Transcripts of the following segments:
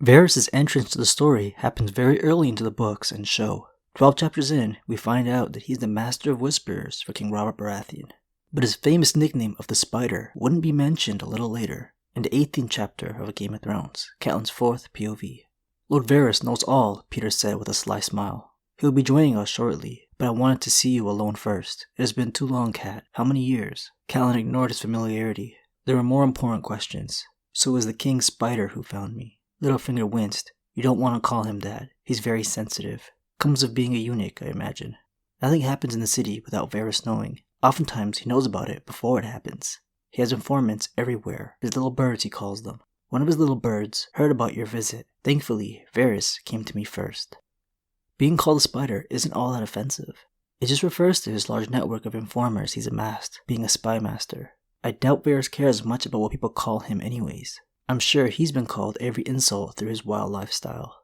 Varys' entrance to the story happens very early into the books and show. 12 chapters in, we find out that he's the master of whisperers for King Robert Baratheon. But his famous nickname of the Spider wouldn't be mentioned a little later, in the 18th chapter of A Game of Thrones, Catelyn's 4th POV. Lord Varys knows all, Peter said with a sly smile. He'll be joining us shortly, but I wanted to see you alone first. It has been too long, Cat. How many years? Catelyn ignored his familiarity. There were more important questions. So it was the King's Spider who found me. Littlefinger winced. You don't want to call him that. He's very sensitive. Comes of being a eunuch, I imagine. Nothing happens in the city without Varys knowing. Oftentimes he knows about it before it happens. He has informants everywhere, his little birds he calls them. One of his little birds heard about your visit. Thankfully, Varys came to me first. Being called a spider isn't all that offensive. It just refers to his large network of informers he's amassed, being a spy master. I doubt Varys cares much about what people call him anyways. I'm sure he's been called every insult through his wild lifestyle.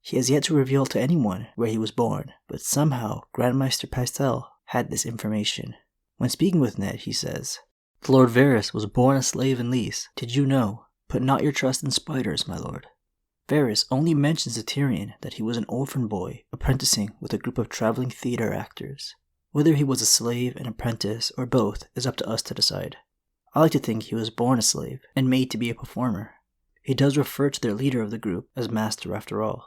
He has yet to reveal to anyone where he was born, but somehow Grandmaster Pastel had this information. When speaking with Ned, he says, "The Lord Varys was born a slave in Lys. Did you know? Put not your trust in spiders, my lord." Varys only mentions to Tyrion that he was an orphan boy apprenticing with a group of traveling theater actors. Whether he was a slave, an apprentice, or both is up to us to decide. I like to think he was born a slave and made to be a performer. He does refer to their leader of the group as master after all.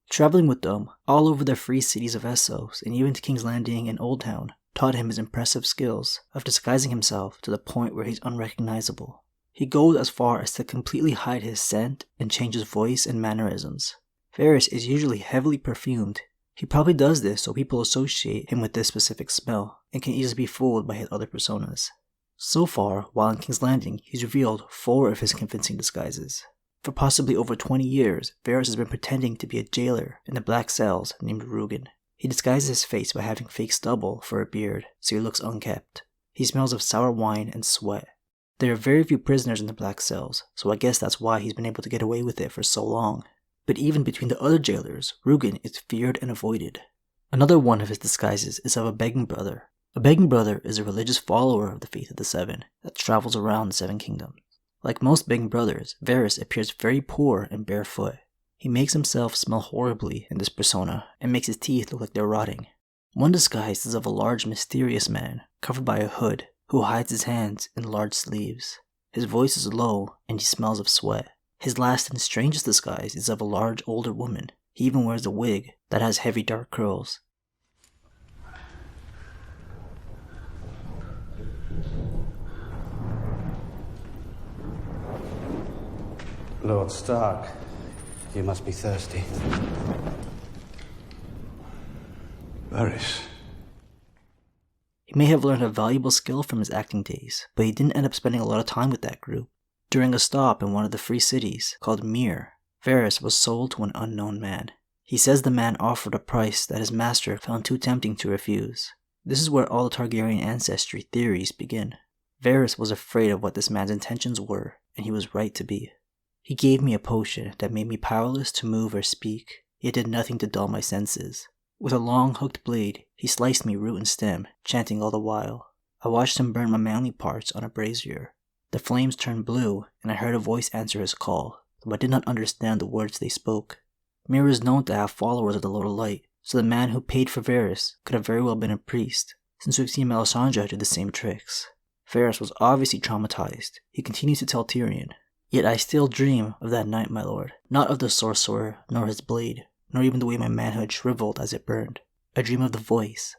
Traveling with them all over the free cities of Essos and even to King's Landing and Old Town taught him his impressive skills of disguising himself to the point where he's unrecognizable. He goes as far as to completely hide his scent and change his voice and mannerisms. Varys is usually heavily perfumed. He probably does this so people associate him with this specific smell and can easily be fooled by his other personas. So far, while in King's Landing, he's revealed 4 of his convincing disguises. For possibly over 20 years, Varys has been pretending to be a jailer in the black cells named Rugen. He disguises his face by having fake stubble for a beard, so he looks unkempt. He smells of sour wine and sweat. There are very few prisoners in the black cells, so I guess that's why he's been able to get away with it for so long. But even between the other jailers, Rugen is feared and avoided. Another one of his disguises is of a begging brother. A begging brother is a religious follower of the Faith of the Seven that travels around the Seven Kingdoms. Like most begging brothers, Varys appears very poor and barefoot. He makes himself smell horribly in this persona and makes his teeth look like they're rotting. One disguise is of a large mysterious man covered by a hood who hides his hands in large sleeves. His voice is low and he smells of sweat. His last and strangest disguise is of a large older woman. He even wears a wig that has heavy dark curls. Lord Stark, you must be thirsty. Varys. He may have learned a valuable skill from his acting days, but he didn't end up spending a lot of time with that group. During a stop in one of the free cities, called Myr, Varys was sold to an unknown man. He says the man offered a price that his master found too tempting to refuse. This is where all the Targaryen ancestry theories begin. Varys was afraid of what this man's intentions were, and he was right to be. He gave me a potion that made me powerless to move or speak, yet did nothing to dull my senses. With a long hooked blade, he sliced me root and stem, chanting all the while. I watched him burn my manly parts on a brazier. The flames turned blue, and I heard a voice answer his call, though I did not understand the words they spoke. Myr is known to have followers of the Lord of Light, so the man who paid for Varys could have very well been a priest, since we've seen Melisandre do the same tricks. Varys was obviously traumatized. He continues to tell Tyrion, "Yet I still dream of that night, my lord, not of the sorcerer, nor his blade, nor even the way my manhood shriveled as it burned. I dream of the voice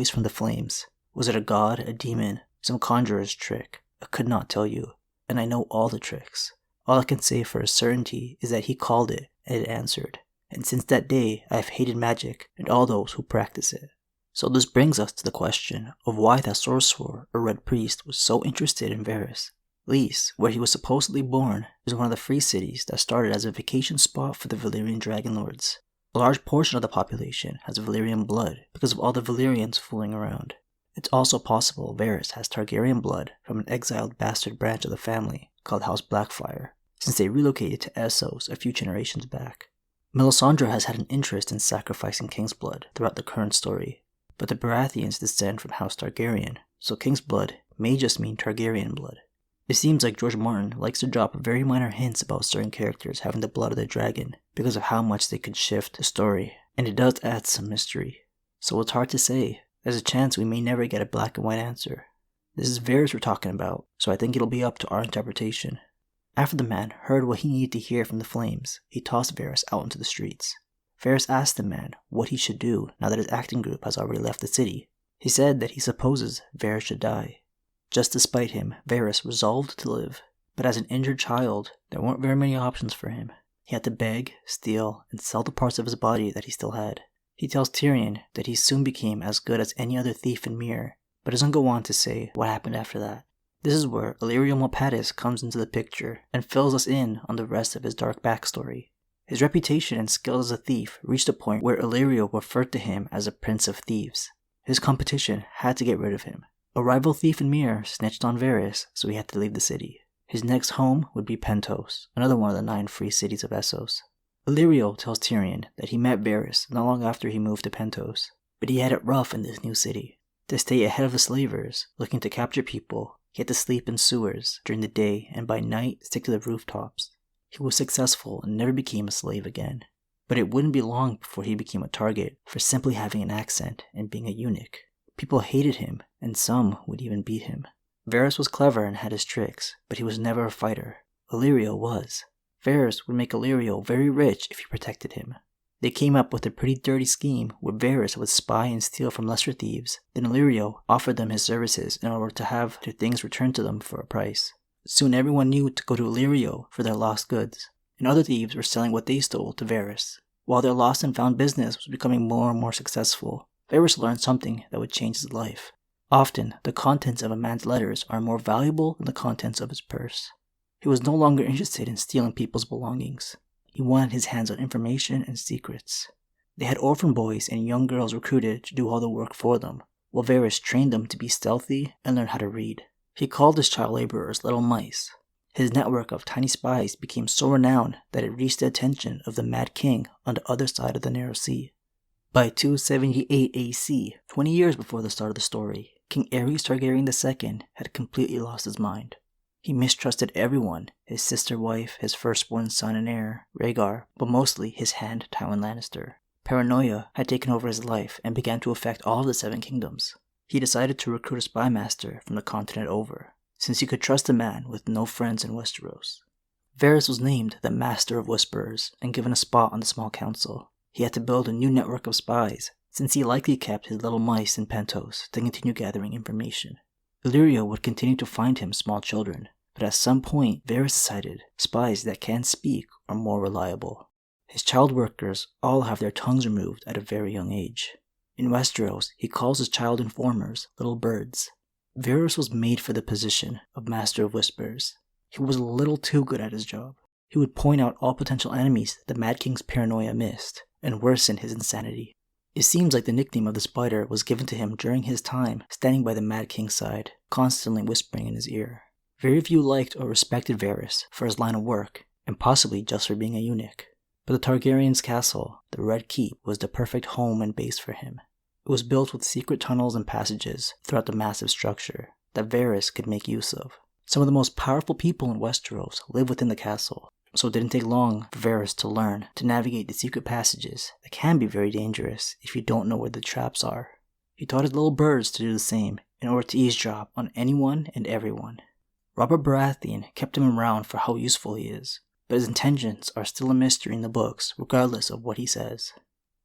from the flames. Was it a god, a demon, some conjurer's trick? I could not tell you, and I know all the tricks. All I can say for a certainty is that he called it, and it answered. And since that day, I have hated magic and all those who practice it." So this brings us to the question of why that sorcerer or red priest was so interested in Varys. Lys, where he was supposedly born, is one of the free cities that started as a vacation spot for the Valyrian dragon lords. A large portion of the population has Valyrian blood because of all the Valyrians fooling around. It's also possible Varys has Targaryen blood from an exiled bastard branch of the family called House Blackfyre, since they relocated to Essos a few generations back. Melisandre has had an interest in sacrificing king's blood throughout the current story, but the Baratheons descend from House Targaryen, so king's blood may just mean Targaryen blood. It seems like George Martin likes to drop very minor hints about certain characters having the blood of the dragon because of how much they could shift the story, and it does add some mystery. So it's hard to say. There's a chance we may never get a black and white answer. This is Varys we're talking about, so I think it'll be up to our interpretation. After the man heard what he needed to hear from the flames, he tossed Varys out into the streets. Varys asked the man what he should do now that his acting group has already left the city. He said that he supposes Varys should die. Just to spite him, Varys resolved to live, but as an injured child, there weren't very many options for him. He had to beg, steal, and sell the parts of his body that he still had. He tells Tyrion that he soon became as good as any other thief in Myr, but doesn't go on to say what happened after that. This is where Illyrio Mopatis comes into the picture and fills us in on the rest of his dark backstory. His reputation and skills as a thief reached a point where Illyrio referred to him as a prince of thieves. His competition had to get rid of him. A rival thief in Myr snitched on Varys, so he had to leave the city. His next home would be Pentos, another one of the 9 free cities of Essos. Illyrio tells Tyrion that he met Varys not long after he moved to Pentos, but he had it rough in this new city. To stay ahead of the slavers looking to capture people, he had to sleep in sewers during the day and by night stick to the rooftops. He was successful and never became a slave again, but it wouldn't be long before he became a target for simply having an accent and being a eunuch. People hated him, and some would even beat him. Varys was clever and had his tricks, but he was never a fighter. Illyrio was. Varys would make Illyrio very rich if he protected him. They came up with a pretty dirty scheme where Varys would spy and steal from lesser thieves, then Illyrio offered them his services in order to have their things returned to them for a price. Soon everyone knew to go to Illyrio for their lost goods, and other thieves were selling what they stole to Varys. While their lost and found business was becoming more and more successful, Varys learned something that would change his life. Often, the contents of a man's letters are more valuable than the contents of his purse. He was no longer interested in stealing people's belongings. He wanted his hands on information and secrets. They had orphan boys and young girls recruited to do all the work for them, while Varys trained them to be stealthy and learn how to read. He called his child laborers little mice. His network of tiny spies became so renowned that it reached the attention of the Mad King on the other side of the Narrow Sea. By 278 AC, 20 years before the start of the story, King Aerys Targaryen II had completely lost his mind. He mistrusted everyone, his sister-wife, his firstborn son and heir, Rhaegar, but mostly his hand, Tywin Lannister. Paranoia had taken over his life and began to affect all of the 7 kingdoms. He decided to recruit a spy master from the continent over, since he could trust a man with no friends in Westeros. Varys was named the Master of Whisperers and given a spot on the small council. He had to build a new network of spies, since he likely kept his little mice in Pentos to continue gathering information. Illyrio would continue to find him small children, but at some point Varys decided spies that can speak are more reliable. His child workers all have their tongues removed at a very young age. In Westeros, he calls his child informers little birds. Varys was made for the position of Master of Whispers. He was a little too good at his job. He would point out all potential enemies the Mad King's paranoia missed, and worsen his insanity. It seems like the nickname of the Spider was given to him during his time standing by the Mad King's side, constantly whispering in his ear. Very few liked or respected Varys for his line of work, and possibly just for being a eunuch. But the Targaryen's castle, the Red Keep, was the perfect home and base for him. It was built with secret tunnels and passages throughout the massive structure that Varys could make use of. Some of the most powerful people in Westeros live within the castle, so it didn't take long for Varys to learn to navigate the secret passages that can be very dangerous if you don't know where the traps are. He taught his little birds to do the same in order to eavesdrop on anyone and everyone. Robert Baratheon kept him around for how useful he is, but his intentions are still a mystery in the books regardless of what he says.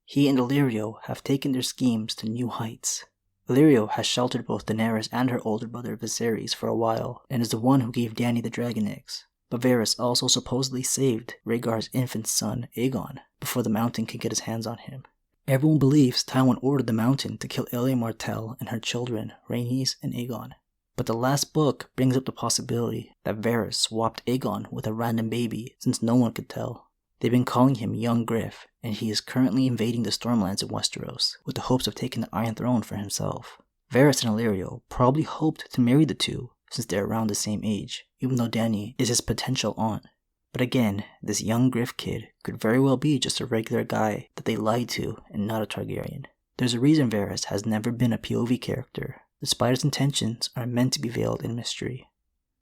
He and Illyrio have taken their schemes to new heights. Illyrio has sheltered both Daenerys and her older brother Viserys for a while, and is the one who gave Dany the dragon eggs. But Varys also supposedly saved Rhaegar's infant son, Aegon, before the Mountain could get his hands on him. Everyone believes Tywin ordered the Mountain to kill Elia Martell and her children, Rhaenys and Aegon. But the last book brings up the possibility that Varys swapped Aegon with a random baby since no one could tell. They've been calling him Young Griff, and he is currently invading the Stormlands in Westeros with the hopes of taking the Iron Throne for himself. Varys and Illyrio probably hoped to marry the two since they're around the same age, even though Dany is his potential aunt. But again, this young Griff kid could very well be just a regular guy that they lied to and not a Targaryen. There's a reason Varys has never been a POV character. The Spider's intentions are meant to be veiled in mystery.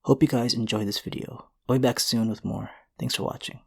Hope you guys enjoyed this video. I'll be back soon with more. Thanks for watching.